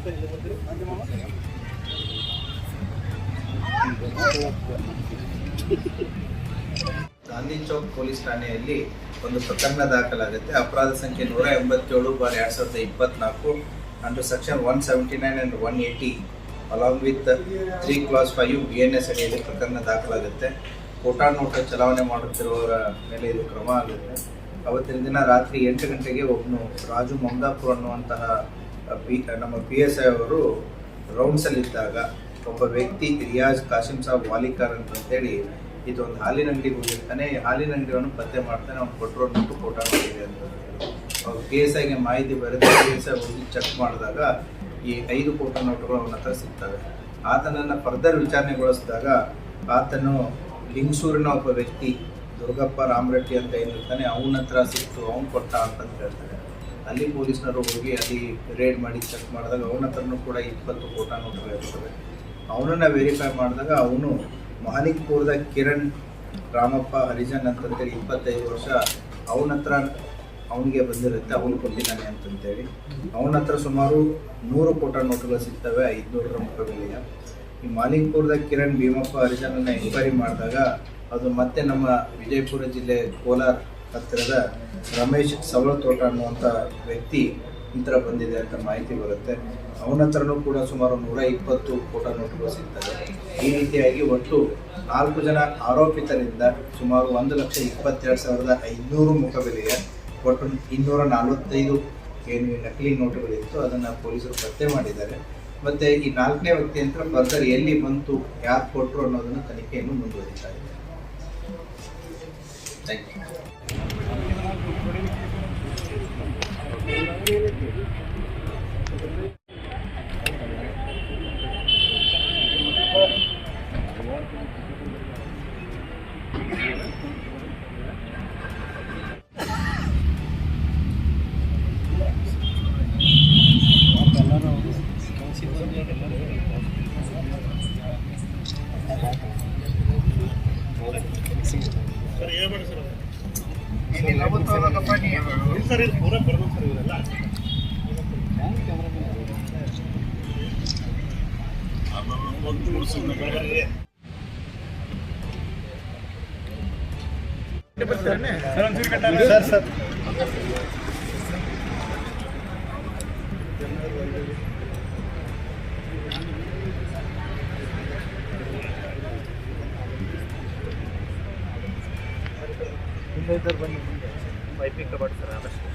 Gandhi Chowk police ಠಾಣೆಯಲ್ಲಿ ಒಂದು ಪ್ರಕರಣ ದಾಖಲಾಗುತ್ತೆ. ಅಪರಾಧ ಸಂಖ್ಯೆ 187/2024 under section 179 and 180 along with 3 Clause 5 BNS ಅಡಿಯಲ್ಲಿ ಪ್ರಕರಣ ದಾಖಲಾಗುತ್ತೆ. ಕೋಟಾ ನೋಟ ಚಲಾವಣೆ ಮಾಡುತ್ತಿರುವವರ ಮೇಲೆ ಇದು ಕ್ರಮ ಆಗುತ್ತೆ. ಅವತ್ತಿನ ದಿನ ರಾತ್ರಿ 8 ಗಂಟೆಗೆ ಒಬ್ಬನು ರಾಜು ಮಮದಾಪುರ್ ಅನ್ನುವಂತಹ ನಮ್ಮ PSI ಅವರು ರೌಂಡ್ಸಲ್ಲಿದ್ದಾಗ ಒಬ್ಬ ವ್ಯಕ್ತಿ ರಿಯಾಜ್ ಕಾಸಿಂ ಸಾಬ್ ವಾಲಿಕಾರ್ ಅಂತೇಳಿ ಇದೊಂದು ಹಾಲಿನ ಅಂಗಡಿಗೆ ಹೋಗಿರ್ತಾನೆ. ಹಾಲಿನ ಅಂಗಡಿಯನ್ನು ಪತ್ತೆ ಮಾಡ್ತಾನೆ. ಅವ್ನು ಕೊಟ್ಟರು ನೋಟು ಕೋಟಾ ನೋಟಿದೆ ಅಂತ ಅವ್ರು PSIಗೆ ಮಾಹಿತಿ ಬರುತ್ತೆ. PSI ಹೋಗಿ ಚೆಕ್ ಮಾಡಿದಾಗ ಈ 5 ಕೋಟಾ ನೋಟುಗಳು ಅವನ ಹತ್ರ ಸಿಗ್ತವೆ. ಆತನನ್ನು ಫರ್ದರ್ ವಿಚಾರಣೆಗೊಳಿಸಿದಾಗ ಆತನು ಲಿಂಗಸೂರಿನ ಒಬ್ಬ ವ್ಯಕ್ತಿ ದುರ್ಗಪ್ಪ ರಾಮರೆಡ್ಡಿ ಅಂತ ಏನಿರ್ತಾನೆ ಅವನ ಹತ್ರ ಸಿಕ್ತು, ಅವ್ನು ಕೊಟ್ಟ ಅಂತಂದು ಹೇಳ್ತಾರೆ. ಅಲ್ಲಿ ಪೊಲೀಸ್ನವರು ಹೋಗಿ ಅಲ್ಲಿ ರೇಡ್ ಮಾಡಿ ಚೆಕ್ ಮಾಡಿದಾಗ ಅವನ ಹತ್ರನೂ ಕೂಡ 20 ಕೋಟಾ ನೋಟುಗಳು ಇರ್ತವೆ. ಅವನನ್ನು ವೆರಿಫೈ ಮಾಡಿದಾಗ ಅವನು ಮಹಾಲಿಕ್ಪುರದ ಕಿರಣ್ ರಾಮಪ್ಪ ಹರಿಜನ್ ಅಂತಂತೇಳಿ 25 ವರ್ಷ ಅವನ ಹತ್ರ ಅವನಿಗೆ ಬಂದಿರುತ್ತೆ, ಅವನು ಕೊಟ್ಟಿದ್ದಾನೆ ಅಂತಂತೇಳಿ. ಅವನ ಹತ್ರ ಸುಮಾರು 100 ಕೋಟಾ ನೋಟುಗಳು ಸಿಗ್ತವೆ 500 ರೂಪಾಯಿ ಬೆಲೆಯ. ಈ ಮಾಲಿಕ್ಪುರದ ಕಿರಣ್ ಭೀಮಪ್ಪ ಹರಿಜನನ್ನು ಎಂಕ್ವೈರಿ ಮಾಡಿದಾಗ ಅದು ಮತ್ತೆ ನಮ್ಮ ವಿಜಯಪುರ ಜಿಲ್ಲೆ ಕೋಲಾರ ಹತ್ತಿರದ ರಮೇಶ್ ಸವಳತೋಟ ಅನ್ನುವಂಥ ವ್ಯಕ್ತಿ ಈ ಥರ ಬಂದಿದೆ ಅಂತ ಮಾಹಿತಿ ಬರುತ್ತೆ. ಅವನ ಹತ್ರನೂ ಕೂಡ ಸುಮಾರು 120 ಕೋಟಾ ನೋಟುಗಳು ಸಿಗ್ತವೆ. ಈ ರೀತಿಯಾಗಿ ಒಟ್ಟು 4 ಜನ ಆರೋಪಿತರಿಂದ ಸುಮಾರು 1,22,500 ಮುಖಬೆಲೆಯ ಒಟ್ಟು 245 ಏನು ನಕಲಿ ನೋಟುಗಳಿತ್ತು ಅದನ್ನು ಪೊಲೀಸರು ಪತ್ತೆ ಮಾಡಿದ್ದಾರೆ. ಮತ್ತು ಈ 4ನೇ ವ್ಯಕ್ತಿ ಅಂತ ಫರ್ದರ್ ಎಲ್ಲಿ ಬಂತು, ಯಾರು ಕೊಟ್ಟರು ಅನ್ನೋದನ್ನು ತನಿಖೆಯನ್ನು ಮುಂದುವರಿತಾ ಇದೆ. Thank you. ಸರ್ ಇಲ್ಲೇ ಬನ್ನಿ ಪೈಪಿಂಗ್ ಕಬಾರ್ಡ್ ಸರ್ ಆದಷ್ಟು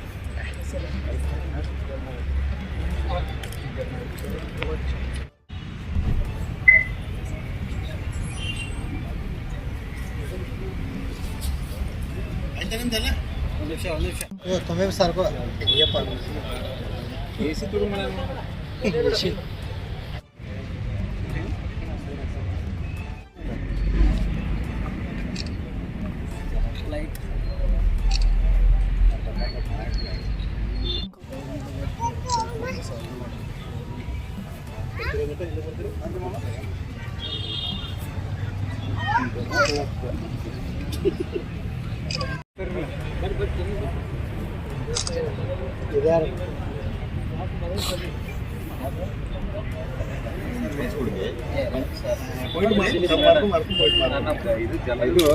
ಒಂದು ನಿಮಿಷ तुम्हें भी सर को ये पाल AC तुरु मला AC लाइट ಇದು